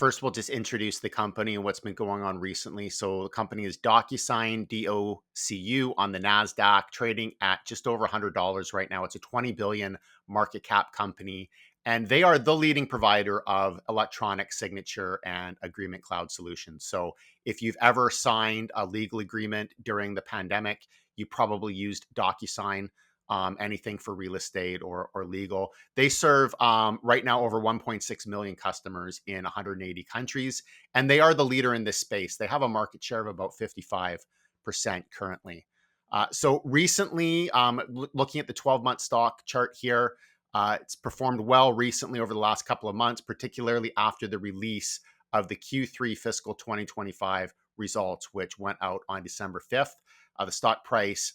First, we'll just introduce the company and what's been going on recently. So the company is Docusign, DOCU on the NASDAQ, trading at just over $100 right now. It's a 20 billion market cap company, and they are the leading provider of electronic signature and agreement cloud solutions. So if you've ever signed a legal agreement during the pandemic, you probably used Docusign. Anything for real estate or legal. They serve right now over 1.6 million customers in 180 countries, and they are the leader in this space. They have a market share of about 55% currently. So recently, looking at the 12-month stock chart here, it's performed well recently over the last couple of months, particularly after the release of the Q3 fiscal 2025 results, which went out on December 5th. The stock price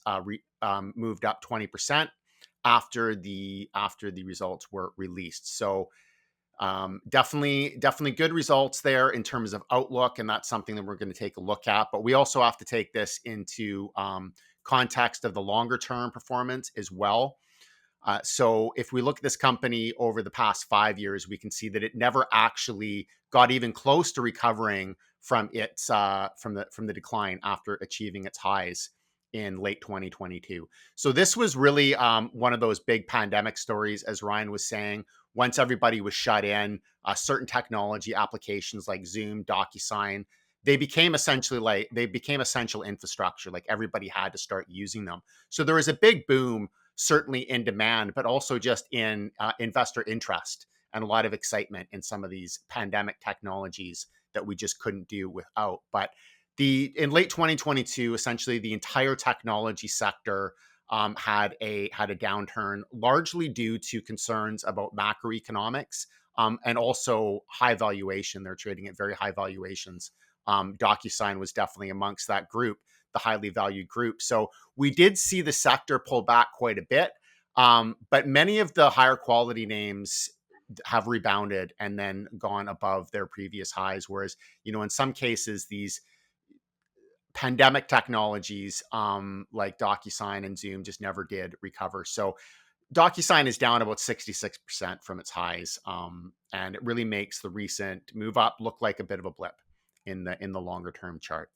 moved up 20% after the results were released. So definitely good results there in terms of outlook, and that's something that we're going to take a look at. But we also have to take this into context of the longer term performance as well. So if we look at this company over the past 5 years, we can see that it never actually got even close to recovering from its from the decline after achieving its highs in late 2022. So this was really one of those big pandemic stories, as Ryan was saying. Once everybody was shut in, certain technology applications like Zoom, DocuSign, they became essential infrastructure. Like everybody had to start using them. So there was a big boom, certainly in demand, but also just in investor interest and a lot of excitement in some of these pandemic technologies that we just couldn't do without. But in late 2022, essentially the entire technology sector had a downturn, largely due to concerns about macroeconomics and also high valuation. They're trading at very high valuations. DocuSign was definitely amongst that group, the highly valued group. So we did see the sector pull back quite a bit, but many of the higher quality names have rebounded and then gone above their previous highs. Whereas, in some cases, these pandemic technologies like DocuSign and Zoom just never did recover. So DocuSign is down about 66% from its highs, and it really makes the recent move up look like a bit of a blip in the longer term chart.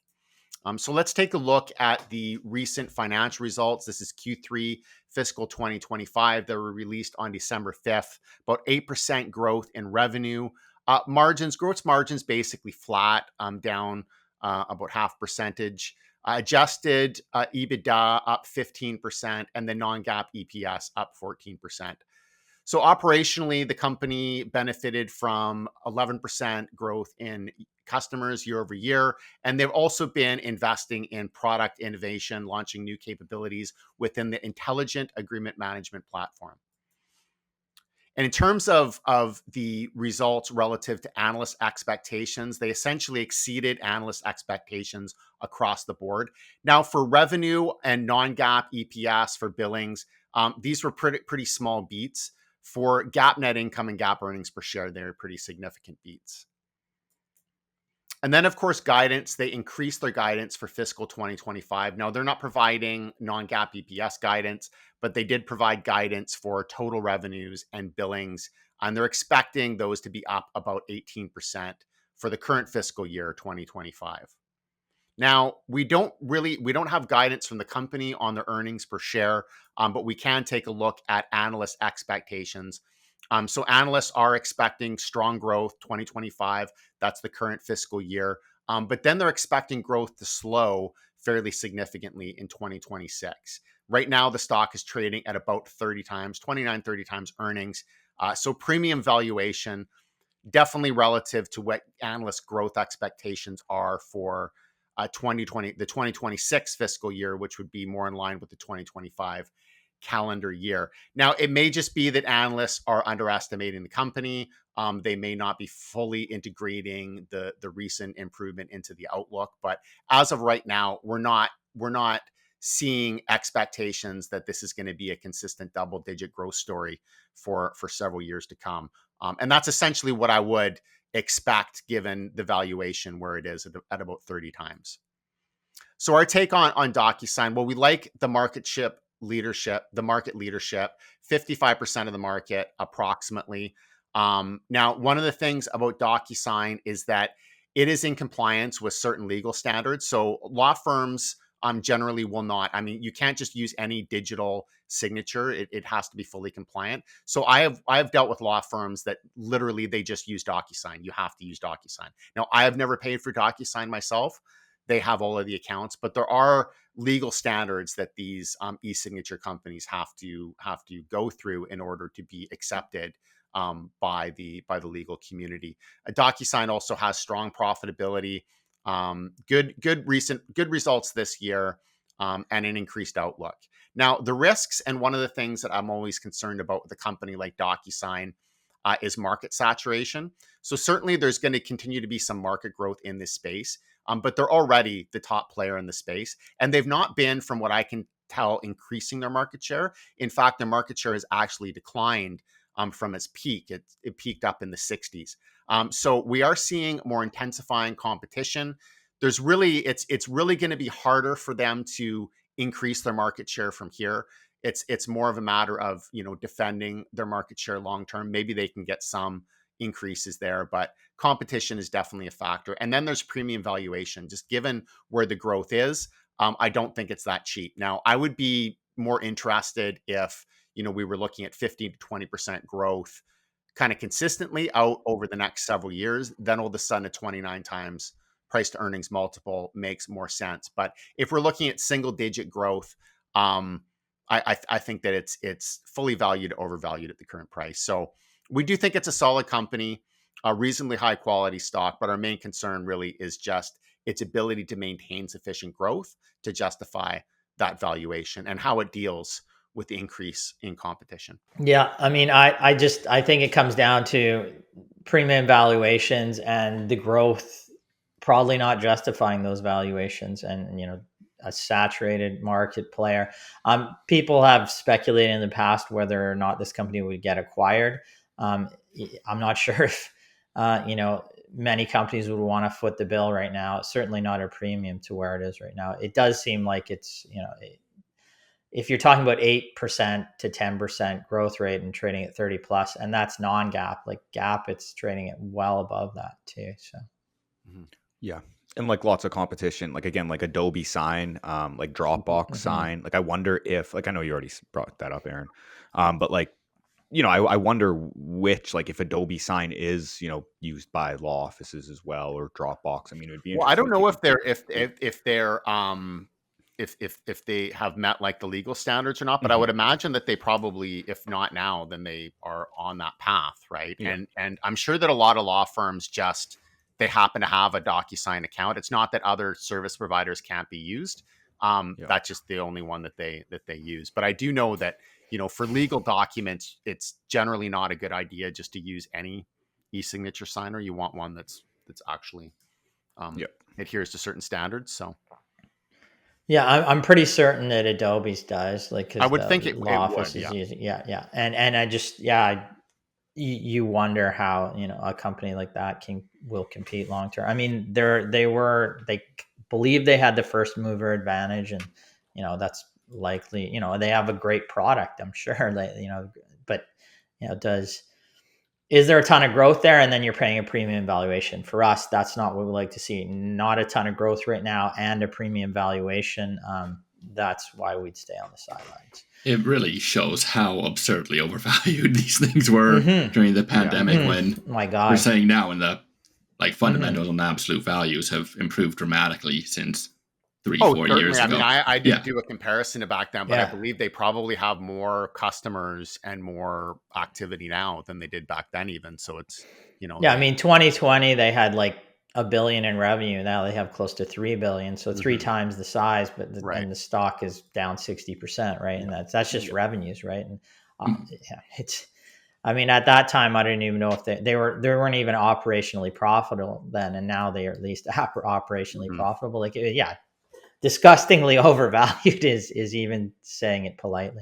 So let's take a look at the recent financial results. This is Q3 fiscal 2025. They were released on December 5th. About 8% growth in revenue. Gross margins basically flat, down about half percentage. Adjusted EBITDA up 15%, and the non-GAAP EPS up 14%. So operationally, the company benefited from 11% growth in customers year over year. And they've also been investing in product innovation, launching new capabilities within the intelligent agreement management platform. And in terms of the results relative to analyst expectations, they essentially exceeded analyst expectations across the board. Now, for revenue and non-GAAP EPS for billings, these were pretty small beats. For GAAP net income and GAAP earnings per share, they're pretty significant beats. And then, of course, guidance. They increased their guidance for fiscal 2025. Now, they're not providing non-GAAP EPS guidance, but they did provide guidance for total revenues and billings, and they're expecting those to be up about 18% for the current fiscal year 2025. Now, we don't have guidance from the company on their earnings per share, but we can take a look at analyst expectations. So analysts are expecting strong growth 2025. That's the current fiscal year. But then they're expecting growth to slow fairly significantly in 2026. Right now, the stock is trading at about 30 times earnings. So premium valuation, definitely relative to what analyst growth expectations are for the 2026 fiscal year, which would be more in line with the 2025 calendar year. Now, it may just be that analysts are underestimating the company. They may not be fully integrating the recent improvement into the outlook. But as of right now, we're not seeing expectations that this is going to be a consistent double-digit growth story for several years to come. And that's essentially what I would expect given the valuation where it is at about 30 times. So our take on DocuSign, well, we like the market leadership, 55% of the market approximately. Now, one of the things about DocuSign is that it is in compliance with certain legal standards. So law firms generally will not. I mean, you can't just use any digital signature. It has to be fully compliant. So I have dealt with law firms that literally they just use DocuSign. You have to use DocuSign. Now, I have never paid for DocuSign myself. They have all of the accounts, but there are legal standards that these e-signature companies have to go through in order to be accepted by the legal community. DocuSign also has strong profitability, good results this year, and an increased outlook. Now, the risks, and one of the things that I'm always concerned about with a company like DocuSign is market saturation. So certainly there's going to continue to be some market growth in this space, but they're already the top player in the space, and they've not been, from what I can tell, increasing their market share. In fact, their market share has actually declined from its peak. It peaked up in the 60s. So we are seeing more intensifying competition. It's really going to be harder for them to increase their market share from here. It's more of a matter of, defending their market share long term. Maybe they can get some increases there, but competition is definitely a factor. And then there's premium valuation. Just given where the growth is, I don't think it's that cheap. Now, I would be more interested if we were looking at 15 to 20% growth kind of consistently out over the next several years. Then all of a sudden a 29 times price to earnings multiple makes more sense. But if we're looking at single digit growth, I think that it's fully valued, overvalued at the current price. So we do think it's a solid company, a reasonably high quality stock, but our main concern really is just its ability to maintain sufficient growth to justify that valuation and how it deals with the increase in competition. Yeah, I mean, I think it comes down to premium valuations and the growth probably not justifying those valuations, and a saturated market player. People have speculated in the past whether or not this company would get acquired. I'm not sure if many companies would want to foot the bill right now. It's certainly not a premium to where it is right now. It does seem like it's if you're talking about 8% to 10% growth rate and trading at 30 plus, and that's non-GAAP, like GAAP, it's trading at well above that too. So, yeah. And like lots of competition, like again, like Adobe Sign, like Dropbox Sign. Like I wonder if, like I know you already brought that up, Aaron, but like, I wonder which, like if Adobe Sign is, used by law offices as well, or Dropbox. I mean, it would be interesting. Well, I don't know if they have met like the legal standards or not, but I would imagine that they probably, if not now, then they are on that path, right? Yeah. And I'm sure that a lot of law firms they happen to have a DocuSign account. It's not that other service providers can't be used. That's just the only one that they use. But I do know that, for legal documents, it's generally not a good idea just to use any e-signature signer. You want one that's actually adheres to certain standards. So, yeah, I'm pretty certain that Adobe's does. Like, I would think law office is using, yeah, and I just, you wonder how a company like that will compete long term. I mean, they believe they had the first mover advantage, and that's likely. They have a great product, I'm sure. But is there a ton of growth there? And then you're paying a premium valuation. For us, that's not what we like to see. Not a ton of growth right now and a premium valuation. That's why we'd stay on the sidelines. It really shows how absurdly overvalued these things were during the pandemic when my God. We're saying now in the fundamentals and absolute values have improved dramatically since 3-4 years ago. I mean, I didn't do a comparison to back then, but I believe they probably have more customers and more activity now than they did back then even. So it's, I mean, 2020, they had like $1 billion in revenue. Now they have close to $3 billion. So 3 times the size, but and the stock is down 60%. Right. And that's just revenues. Right. And I mean, at that time, I didn't even know if they weren't even operationally profitable then. And now they are at least operationally profitable. Like, disgustingly overvalued is even saying it politely.